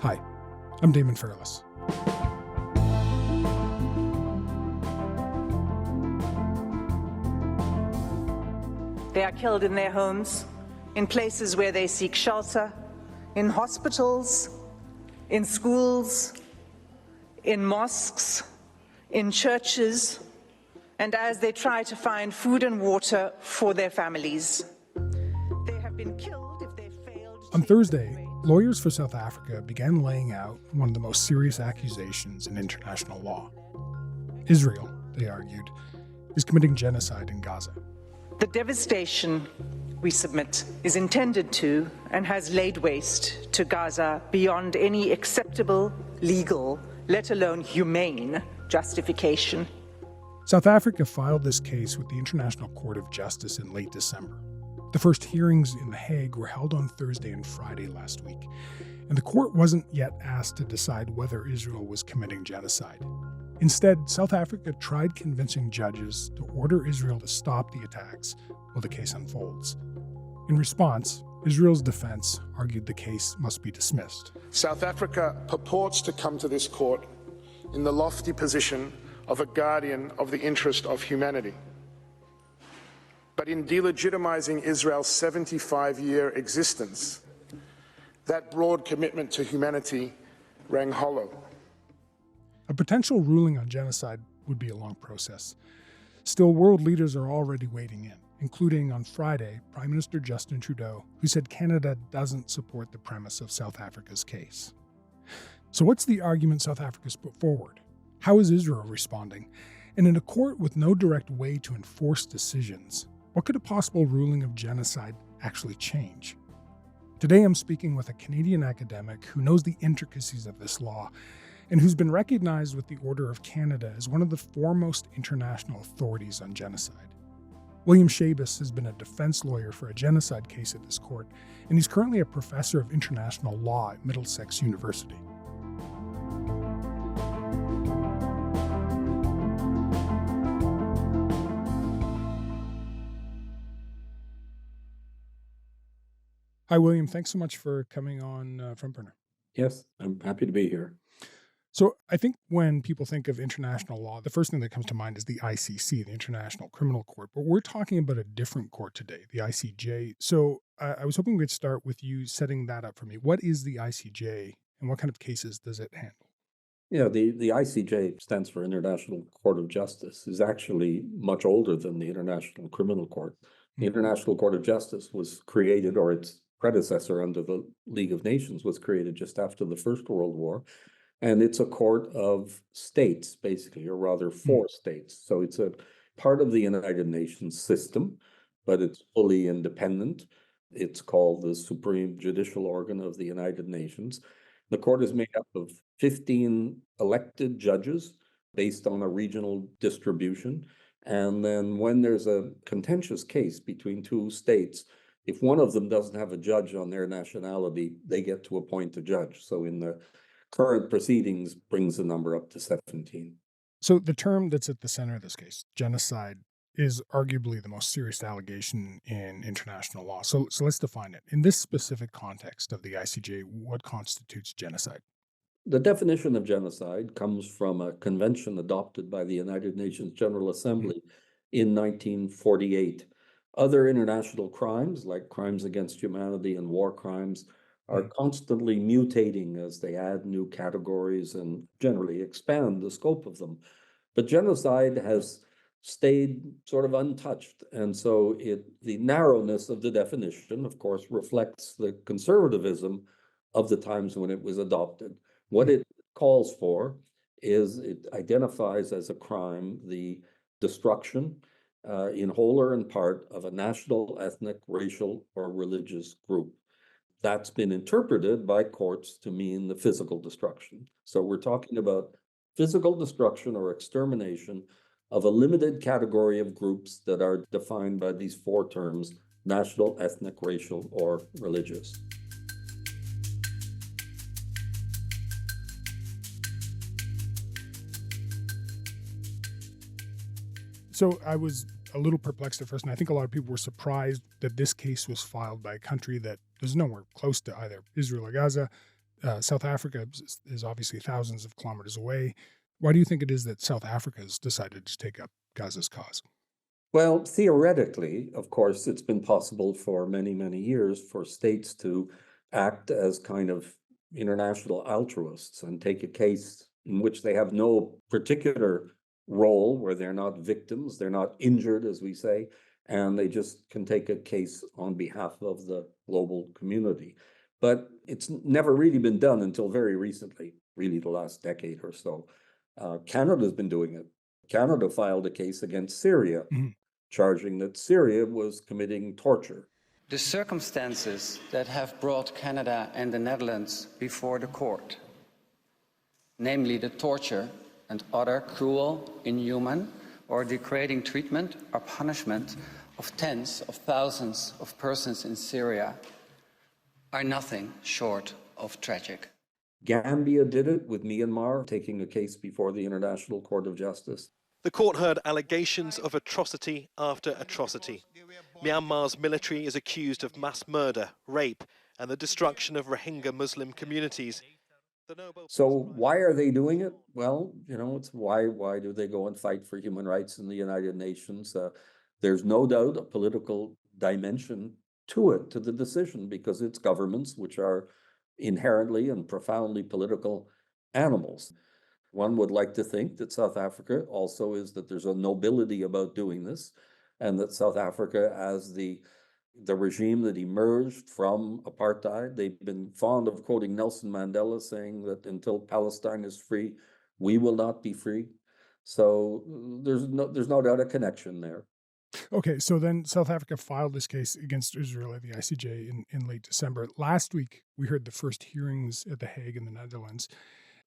Hi, I'm Damon Fairless. They are killed in their homes, in places where they seek shelter, in hospitals, in schools, in mosques, in churches, and as they try to find food and water for their families. They have been killed if they failed. On Thursday, lawyers for South Africa began laying out one of the most serious accusations in international law. Israel, they argued, is committing genocide in Gaza. The devastation, we submit, is intended to and has laid waste to Gaza beyond any acceptable, legal, let alone humane, justification. South Africa filed this case with the International Court of Justice in late December. The first hearings in The Hague were held on Thursday and Friday last week, and the court wasn't yet asked to decide whether Israel was committing genocide. Instead, South Africa tried convincing judges to order Israel to stop the attacks while the case unfolds. In response, Israel's defense argued the case must be dismissed. South Africa purports to come to this court in the lofty position of a guardian of the interest of humanity. But in delegitimizing Israel's 75-year existence, that broad commitment to humanity rang hollow. A potential ruling on genocide would be a long process. Still, world leaders are already wading in, including on Friday, Prime Minister Justin Trudeau, who said Canada doesn't support the premise of South Africa's case. So what's the argument South Africa's put forward? How is Israel responding? And in a court with no direct way to enforce decisions, what could a possible ruling of genocide actually change? Today I'm speaking with a Canadian academic who knows the intricacies of this law and who's been recognized with the Order of Canada as one of the foremost international authorities on genocide. William Schabas has been a defense lawyer for a genocide case at this court, and he's currently a professor of international law at Middlesex University. Hi, William. Thanks so much for coming on Front Burner. Yes, I'm happy to be here. So I think when people think of international law, the first thing that comes to mind is the ICC, the International Criminal Court. But we're talking about a different court today, the ICJ. So I was hoping we'd start with you setting that up for me. What is the ICJ and what kind of cases does it handle? Yeah, the ICJ stands for International Court of Justice, is actually much older than the International Criminal Court. The International Court of Justice was created, or its predecessor under the League of Nations was created just after the First World War. And it's a court of states, basically, or rather four states. So it's a part of the United Nations system, but it's fully independent. It's called the Supreme Judicial Organ of the United Nations. The court is made up of 15 elected judges based on a regional distribution. And then when there's a contentious case between two states, if one of them doesn't have a judge on their nationality, they get to appoint a judge. So in the current proceedings brings the number up to 17. So the term that's at the center of this case, genocide, is arguably the most serious allegation in international law. So let's define it. In this specific context of the ICJ, what constitutes genocide? The definition of genocide comes from a convention adopted by the United Nations General Assembly in 1948. Other international crimes, like crimes against humanity and war crimes, are constantly mutating as they add new categories and generally expand the scope of them. But genocide has stayed sort of untouched. And so the narrowness of the definition, of course, reflects the conservatism of the times when it was adopted. What it calls for is it identifies as a crime the destruction in whole or in part of a national, ethnic, racial, or religious group. That's been interpreted by courts to mean the physical destruction. So we're talking about physical destruction or extermination of a limited category of groups that are defined by these four terms: national, ethnic, racial, or religious. So I was a little perplexed at first, and I think a lot of people were surprised that this case was filed by a country that is nowhere close to either Israel or Gaza, South Africa is obviously thousands of kilometers away. Why do you think it is that South Africa has decided to take up Gaza's cause? Well, theoretically, of course, it's been possible for many, many years for states to act as kind of international altruists and take a case in which they have no particular role, where they're not victims, they're not injured, as we say, and they just can take a case on behalf of the global community. But it's never really been done until very recently, really the last decade or so. Canada's been doing it. Canada filed a case against Syria, charging that Syria was committing torture. The circumstances that have brought Canada and the Netherlands before the court, namely the torture and other cruel, inhuman, or degrading treatment or punishment of tens of thousands of persons in Syria, are nothing short of tragic. Gambia did it with Myanmar, taking a case before the International Court of Justice. The court heard allegations of atrocity after atrocity. Myanmar's military is accused of mass murder, rape, and the destruction of Rohingya Muslim communities. So why are they doing it? Well, it's why do they go and fight for human rights in the United Nations? There's no doubt a political dimension to it, to the decision, because it's governments which are inherently and profoundly political animals. One would like to think that South Africa also is that there's a nobility about doing this, and that South Africa, as the regime that emerged from apartheid, they've been fond of quoting Nelson Mandela saying that until Palestine is free, we will not be free. So there's no doubt a connection there. Okay, so then South Africa filed this case against Israel at the ICJ in late December. Last week, we heard the first hearings at The Hague in the Netherlands.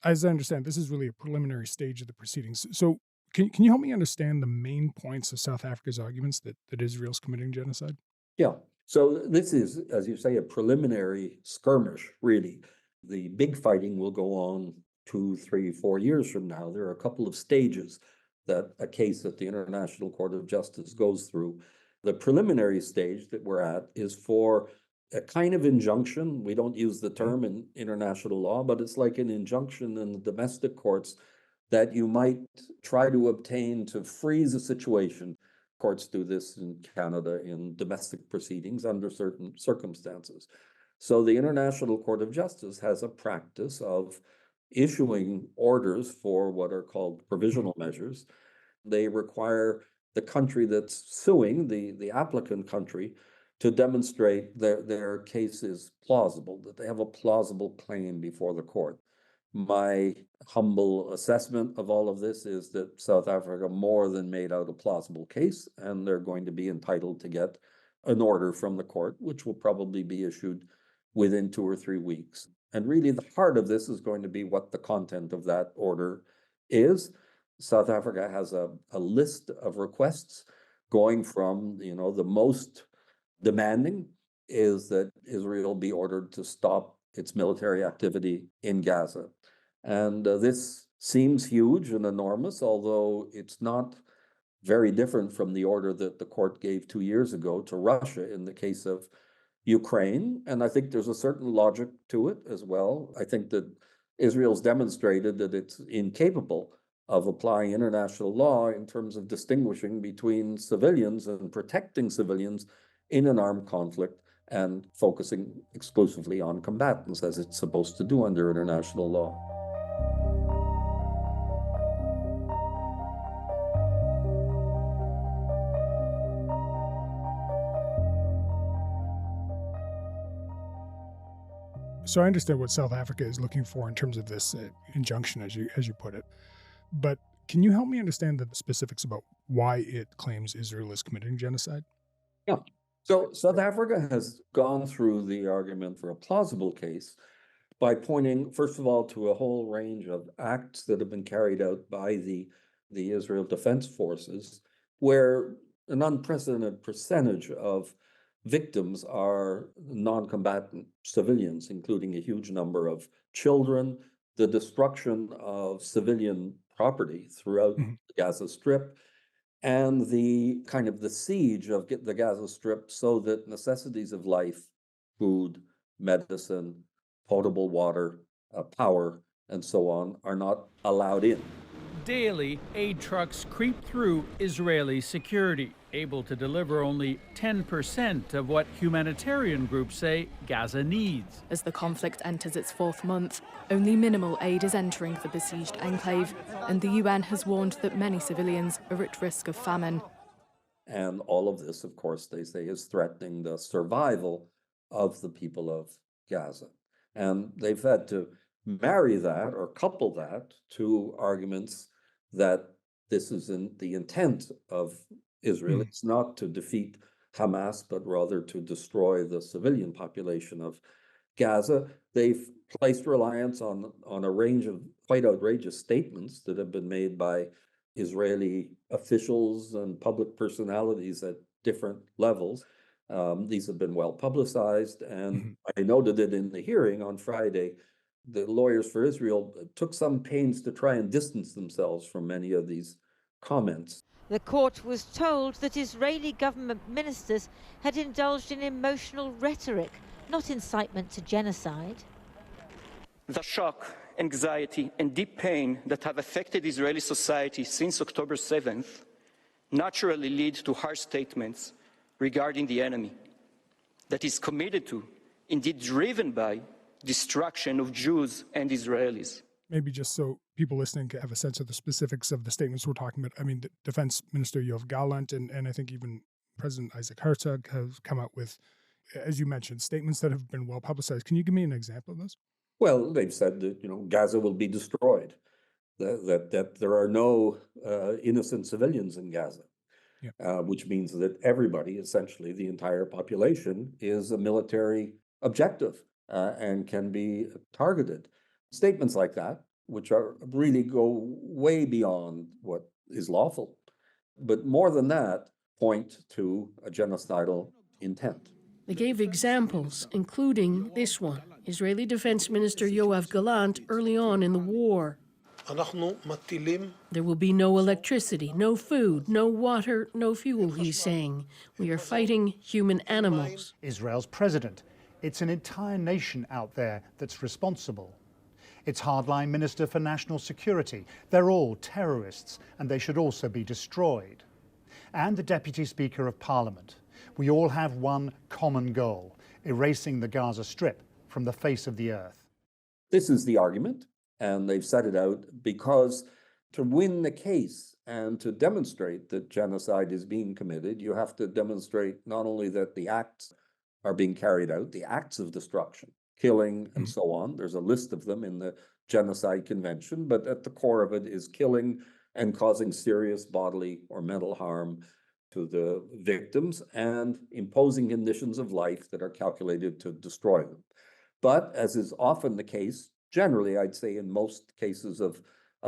As I understand, this is really a preliminary stage of the proceedings. So can you help me understand the main points of South Africa's arguments that Israel's committing genocide? Yeah. So this is, as you say, a preliminary skirmish, really. The big fighting will go on 2, 3, 4 years from now. There are a couple of stages that a case at the International Court of Justice goes through. The preliminary stage that we're at is for a kind of injunction. We don't use the term in international law, but it's like an injunction in the domestic courts that you might try to obtain to freeze a situation. Courts do this in Canada in domestic proceedings under certain circumstances. So the International Court of Justice has a practice of issuing orders for what are called provisional measures. They require the country that's suing, the applicant country, to demonstrate their case is plausible, that they have a plausible claim before the court. My humble assessment of all of this is that South Africa more than made out a plausible case, and they're going to be entitled to get an order from the court, which will probably be issued within 2 or 3 weeks. And really the heart of this is going to be what the content of that order is. South Africa has a list of requests going from, the most demanding is that Israel be ordered to stop its military activity in Gaza. And this seems huge and enormous, although it's not very different from the order that the court gave 2 years ago to Russia in the case of Ukraine. And I think there's a certain logic to it as well. I think that Israel's demonstrated that it's incapable of applying international law in terms of distinguishing between civilians and protecting civilians in an armed conflict and focusing exclusively on combatants, as it's supposed to do under international law. So I understand what South Africa is looking for in terms of this injunction, as you put it. But can you help me understand the specifics about why it claims Israel is committing genocide? Yeah. So South Africa has gone through the argument for a plausible case by pointing, first of all, to a whole range of acts that have been carried out by the Israel Defense Forces, where an unprecedented percentage of victims are non-combatant civilians, including a huge number of children, the destruction of civilian property throughout the Gaza Strip, and the kind of the siege of the Gaza Strip so that necessities of life, food, medicine, potable water, power, and so on are not allowed in. Daily, aid trucks creep through Israeli security, able to deliver only 10% of what humanitarian groups say Gaza needs. As the conflict enters its fourth month, only minimal aid is entering the besieged enclave, and the UN has warned that many civilians are at risk of famine. And all of this, of course, they say is threatening the survival of the people of Gaza. And they've had to marry that or couple that to arguments that this isn't the intent of Israel. It's not to defeat Hamas, but rather to destroy the civilian population of Gaza. They've placed reliance on a range of quite outrageous statements that have been made by Israeli officials and public personalities at different levels. These have been well publicized, and I noted it in the hearing on Friday. The lawyers for Israel took some pains to try and distance themselves from many of these comments. The court was told that Israeli government ministers had indulged in emotional rhetoric, not incitement to genocide. The shock, anxiety, and deep pain that have affected Israeli society since October 7th naturally lead to harsh statements regarding the enemy that is committed to, indeed driven by, destruction of Jews and Israelis. Maybe just so people listening can have a sense of the specifics of the statements we're talking about. I mean, the Defense Minister Yoav Gallant and I think even President Isaac Herzog have come out with, as you mentioned, statements that have been well publicized. Can you give me an example of those? Well, they've said that Gaza will be destroyed, that there are no innocent civilians in Gaza, which means that everybody, essentially the entire population, is a military objective and can be targeted. Statements like that, which are really go way beyond what is lawful, but more than that, point to a genocidal intent. They gave examples, including this one. Israeli Defense Minister Yoav Gallant early on in the war. There will be no electricity, no food, no water, no fuel, he's saying. We are fighting human animals. Israel's president. It's an entire nation out there that's responsible. Its hardline Minister for National Security. They're all terrorists, and they should also be destroyed. And the Deputy Speaker of Parliament. We all have one common goal, erasing the Gaza Strip from the face of the earth. This is the argument, and they've set it out because to win the case and to demonstrate that genocide is being committed, you have to demonstrate not only that the acts are being carried out, the acts of destruction, killing, and so on. There's a list of them in the Genocide Convention, but at the core of it is killing and causing serious bodily or mental harm to the victims and imposing conditions of life that are calculated to destroy them. But as is often the case, generally, I'd say in most cases of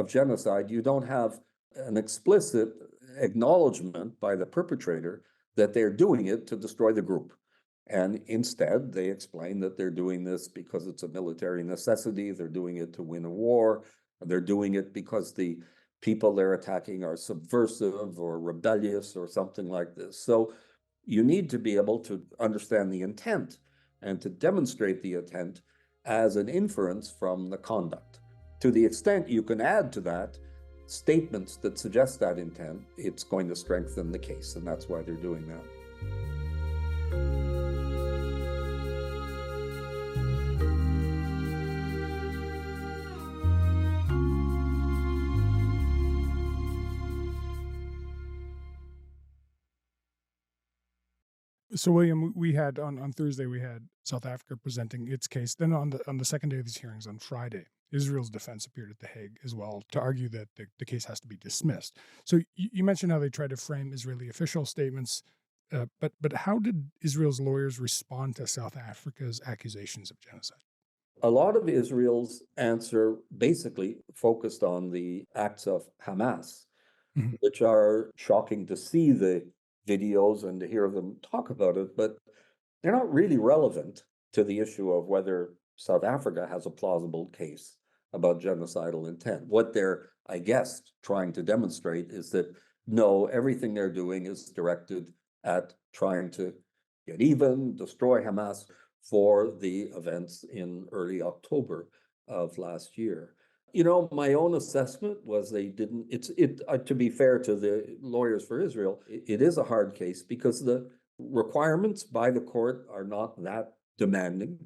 genocide, you don't have an explicit acknowledgement by the perpetrator that they're doing it to destroy the group. And instead, they explain that they're doing this because it's a military necessity, they're doing it to win a war, they're doing it because the people they're attacking are subversive or rebellious or something like this. So you need to be able to understand the intent and to demonstrate the intent as an inference from the conduct. To the extent you can add to that statements that suggest that intent, it's going to strengthen the case, and that's why they're doing that. So, William, we had on Thursday, we had South Africa presenting its case. Then on the second day of these hearings on Friday, Israel's defense appeared at The Hague as well to argue that the case has to be dismissed. So you mentioned how they tried to frame Israeli official statements, but how did Israel's lawyers respond to South Africa's accusations of genocide? A lot of Israel's answer basically focused on the acts of Hamas, which are shocking to see the videos and to hear them talk about it, but they're not really relevant to the issue of whether South Africa has a plausible case about genocidal intent. What they're, I guess, trying to demonstrate is that no, everything they're doing is directed at trying to get even, destroy Hamas, for the events in early October of last year. You know, my own assessment was they didn't, to be fair to the lawyers for Israel, it is a hard case because the requirements by the court are not that demanding.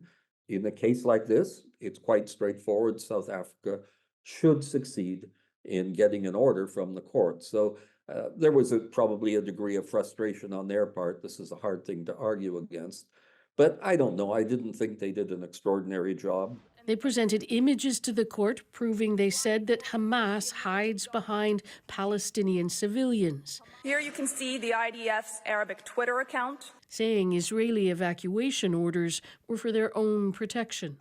In a case like this, it's quite straightforward. South Africa should succeed in getting an order from the court. So there was probably a degree of frustration on their part. This is a hard thing to argue against. But I don't know. I didn't think they did an extraordinary job. They presented images to the court proving they said that Hamas hides behind Palestinian civilians. Here you can see the IDF's Arabic Twitter account, saying Israeli evacuation orders were for their own protection.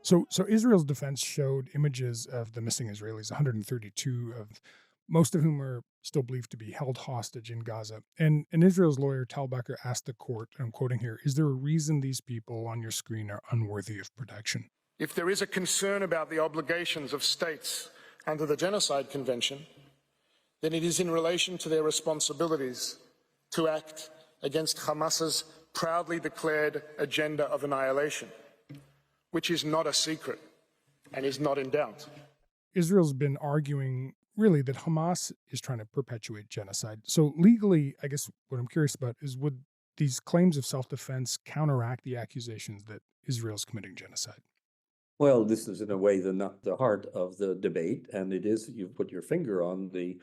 So Israel's defense showed images of the missing Israelis, 132 of most of whom are still believed to be held hostage in Gaza. And Israel's lawyer, Tal Becker, asked the court, I'm quoting here, is there a reason these people on your screen are unworthy of protection? If there is a concern about the obligations of states under the Genocide Convention, then it is in relation to their responsibilities to act against Hamas's proudly declared agenda of annihilation, which is not a secret and is not in doubt. Israel's been arguing really that Hamas is trying to perpetuate genocide. So legally, I guess what I'm curious about is, would these claims of self-defense counteract the accusations that Israel's committing genocide? Well, this is in a way the heart of the debate, and it is, you've put your finger on the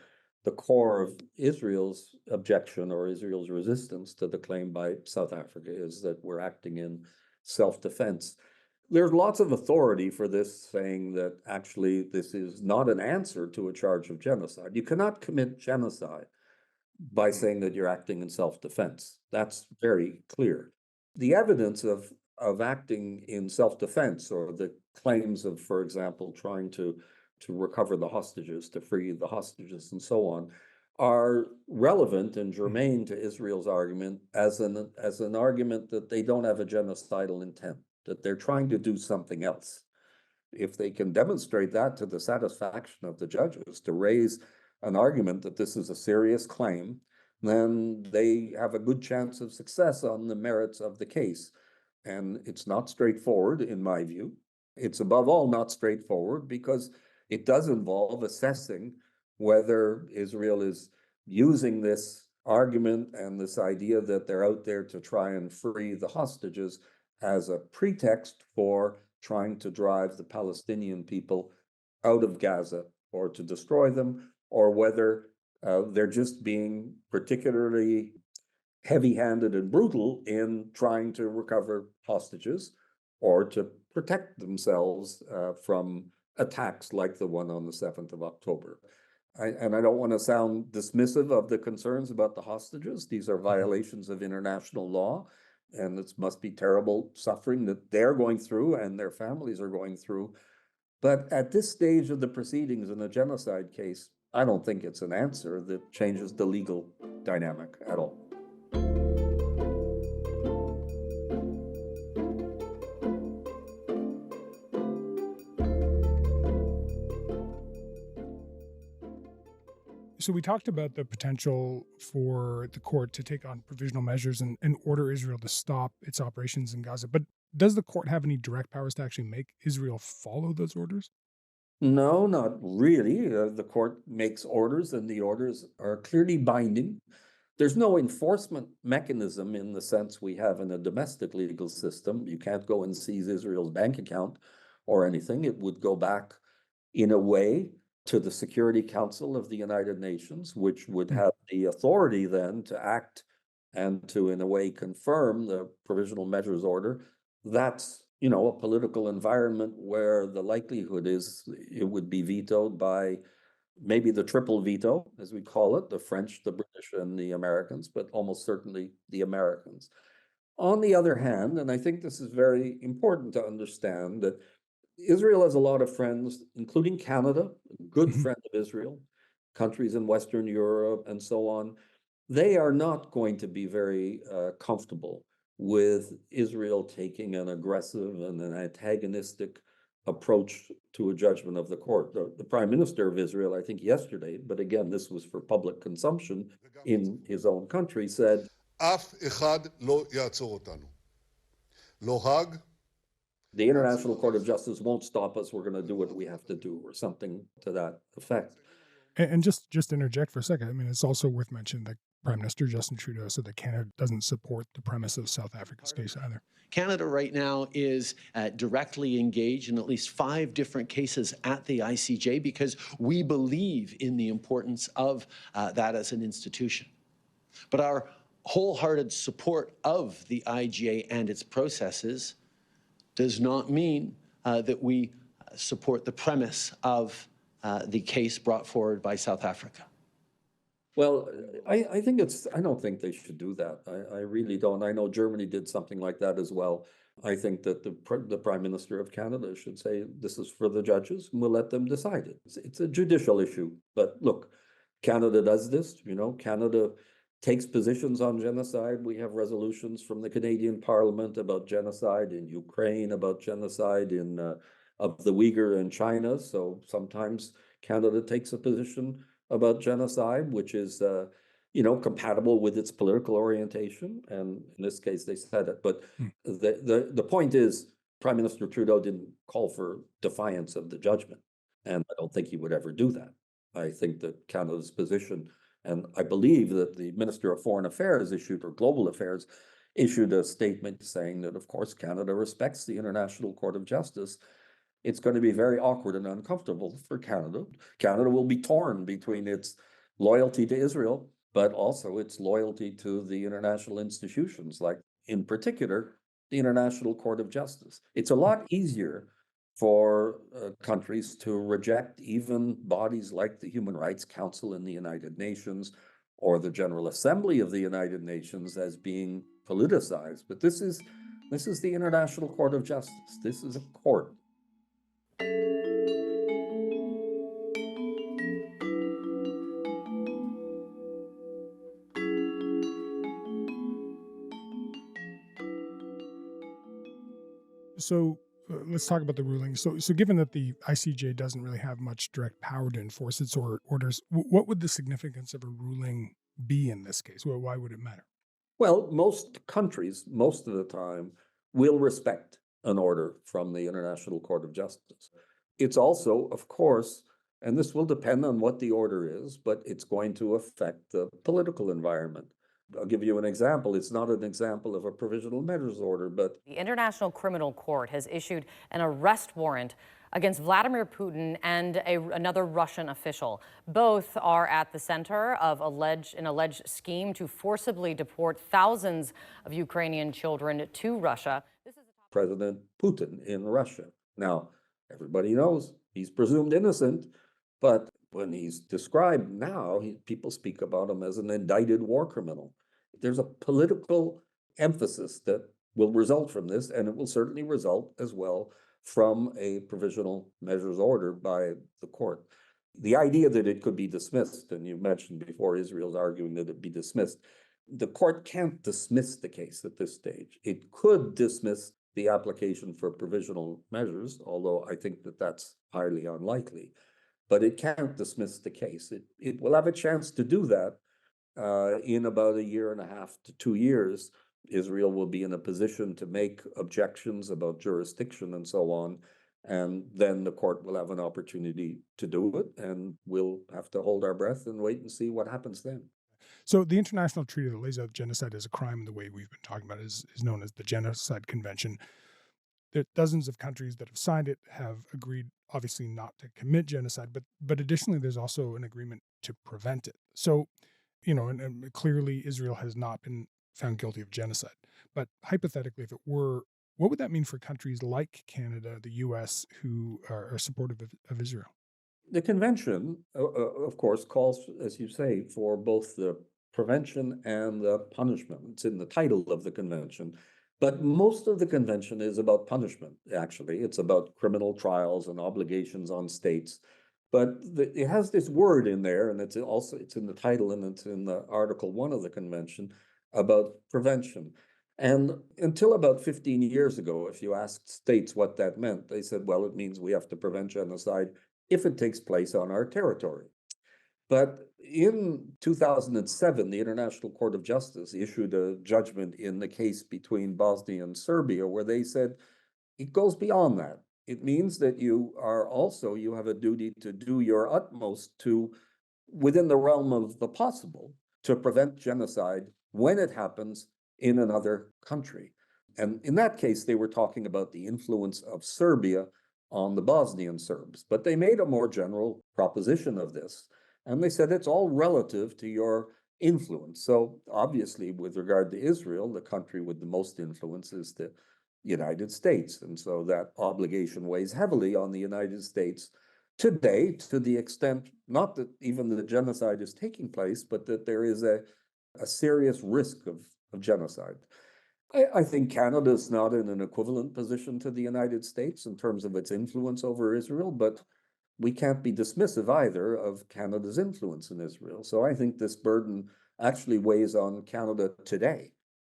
core of Israel's objection or Israel's resistance to the claim by South Africa is that we're acting in self-defense. There's lots of authority for this, saying that actually this is not an answer to a charge of genocide. You cannot commit genocide by saying that you're acting in self-defense. That's very clear. The evidence of acting in self-defense, or the claims of, for example, trying to recover the hostages, to free the hostages and so on, are relevant and germane to Israel's argument as an argument that they don't have a genocidal intent, that they're trying to do something else. If they can demonstrate that to the satisfaction of the judges, to raise an argument that this is a serious claim, then they have a good chance of success on the merits of the case. And it's not straightforward, in my view. It's above all not straightforward because it does involve assessing whether Israel is using this argument and this idea that they're out there to try and free the hostages as a pretext for trying to drive the Palestinian people out of Gaza or to destroy them, or whether they're just being particularly heavy-handed and brutal in trying to recover hostages or to protect themselves from attacks like the one on the 7th of October. And I don't want to sound dismissive of the concerns about the hostages. These are violations of international law, and it must be terrible suffering that they're going through and their families are going through. But at this stage of the proceedings in a genocide case, I don't think it's an answer that changes the legal dynamic at all. So we talked about the potential for the court to take on provisional measures and order Israel to stop its operations in Gaza. But does the court have any direct powers to actually make Israel follow those orders? No, not really. The court makes orders, and the orders are clearly binding. There's no enforcement mechanism in the sense we have in a domestic legal system. You can't go and seize Israel's bank account or anything. It would go back in a way to the Security Council of the United Nations, which would have the authority then to act and to, in a way, confirm the provisional measures order. That's, a political environment where the likelihood is it would be vetoed by maybe the triple veto, as we call it, the French, the British, and the Americans, but almost certainly the Americans. On the other hand, and I think this is very important to understand, that Israel has a lot of friends, including Canada, a good friend of Israel, countries in Western Europe, and so on. They are not going to be very comfortable with Israel taking an aggressive and an antagonistic approach to a judgment of the court. The Prime Minister of Israel, I think yesterday, but again, this was for public consumption in his own country, said, The International Court of Justice won't stop us. We're going to do what we have to do, or something to that effect. And just interject for a second. I mean, it's also worth mentioning that Prime Minister Justin Trudeau said that Canada doesn't support the premise of South Africa's case either. Canada right now is directly engaged in at least 5 different cases at the ICJ because we believe in the importance of that as an institution. But our wholehearted support of the IGA and its processes does not mean that we support the premise of the case brought forward by South Africa. Well, I don't think they should do that. I really don't. I know Germany did something like that as well. I think that the Prime Minister of Canada should say, this is for the judges, and we'll let them decide it. It's a judicial issue. But look, Canada does this. Canada takes positions on genocide. We have resolutions from the Canadian Parliament about genocide in Ukraine, about genocide of the Uyghur in China. So sometimes Canada takes a position about genocide, which is, compatible with its political orientation. And in this case, they said it. But the point is, Prime Minister Trudeau didn't call for defiance of the judgment. And I don't think he would ever do that. I think that Canada's position, and I believe that the Minister of Foreign Affairs or Global Affairs issued a statement saying that, of course, Canada respects the International Court of Justice. It's going to be very awkward and uncomfortable for Canada. Canada will be torn between its loyalty to Israel, but also its loyalty to the international institutions, like, in particular, the International Court of Justice. It's a lot easier for countries to reject even bodies like the Human Rights Council in the United Nations or the General Assembly of the United Nations as being politicized. But this is the International Court of Justice. This is a court. So let's talk about the ruling. So given that the ICJ doesn't really have much direct power to enforce its orders, what would the significance of a ruling be in this case? Well, why would it matter? Well, most countries, most of the time, will respect an order from the International Court of Justice. It's also, of course, and this will depend on what the order is, but it's going to affect the political environment. I'll give you an example. It's not an example of a provisional measures order, but the International Criminal Court has issued an arrest warrant against Vladimir Putin and another Russian official. Both are at the center of an alleged scheme to forcibly deport thousands of Ukrainian children to Russia. This is President Putin in Russia. Now, everybody knows he's presumed innocent, but when he's described now, people speak about him as an indicted war criminal. There's a political emphasis that will result from this, and it will certainly result as well from a provisional measures order by the court. The idea that it could be dismissed, and you mentioned before Israel's arguing that it be dismissed, the court can't dismiss the case at this stage. It could dismiss the application for provisional measures, although I think that that's highly unlikely. But it can't dismiss the case. It will have a chance to do that in about 1.5 to 2 years. Israel will be in a position to make objections about jurisdiction and so on, and then the court will have an opportunity to do it, and we'll have to hold our breath and wait and see what happens then. So the international treaty that lays out genocide as a crime in the way we've been talking about is known as the Genocide Convention. There are dozens of countries that have signed it, have agreed, obviously, not to commit genocide, but additionally, there's also an agreement to prevent it. So, and clearly Israel has not been found guilty of genocide. But hypothetically, if it were, what would that mean for countries like Canada, the U.S., who are supportive of Israel? The convention, of course, calls, as you say, for both the prevention and the punishment. It's in the title of the convention. But most of the convention is about punishment, actually. It's about criminal trials and obligations on states. But it has this word in there, and it's in the title and it's in the Article 1 of the convention, about prevention. And until about 15 years ago, if you asked states what that meant, they said, well, it means we have to prevent genocide if it takes place on our territory. But in 2007, the International Court of Justice issued a judgment in the case between Bosnia and Serbia, where they said it goes beyond that. It means that you have a duty to do your utmost to, within the realm of the possible, to prevent genocide when it happens in another country. And in that case, they were talking about the influence of Serbia on the Bosnian Serbs, but they made a more general proposition of this. And they said it's all relative to your influence. So obviously, with regard to Israel, the country with the most influence is the United States. And so that obligation weighs heavily on the United States today, to the extent, not that even the genocide is taking place, but that there is a serious risk of genocide. I think Canada is not in an equivalent position to the United States in terms of its influence over Israel, but we can't be dismissive either of Canada's influence in Israel. So I think this burden actually weighs on Canada today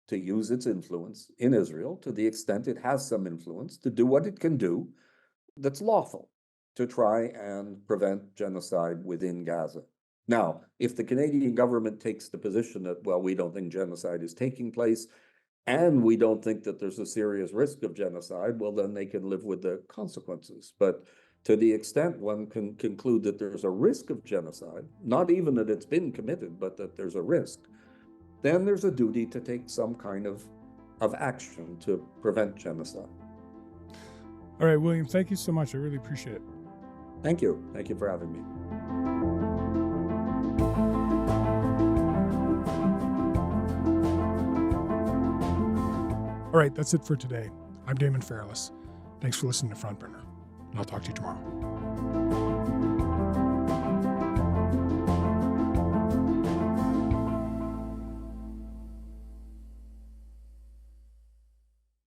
to use its influence in Israel, to the extent it has some influence, to do what it can do that's lawful to try and prevent genocide within Gaza. Now, if the Canadian government takes the position that, well, we don't think genocide is taking place, and we don't think that there's a serious risk of genocide, well, then they can live with the consequences. But to the extent one can conclude that there's a risk of genocide, not even that it's been committed, but that there's a risk, then there's a duty to take some kind of action to prevent genocide. All right, William, thank you so much. I really appreciate it. Thank you. Thank you for having me. All right, that's it for today. I'm Damon Fairless. Thanks for listening to Front Burner, and I'll talk to you tomorrow.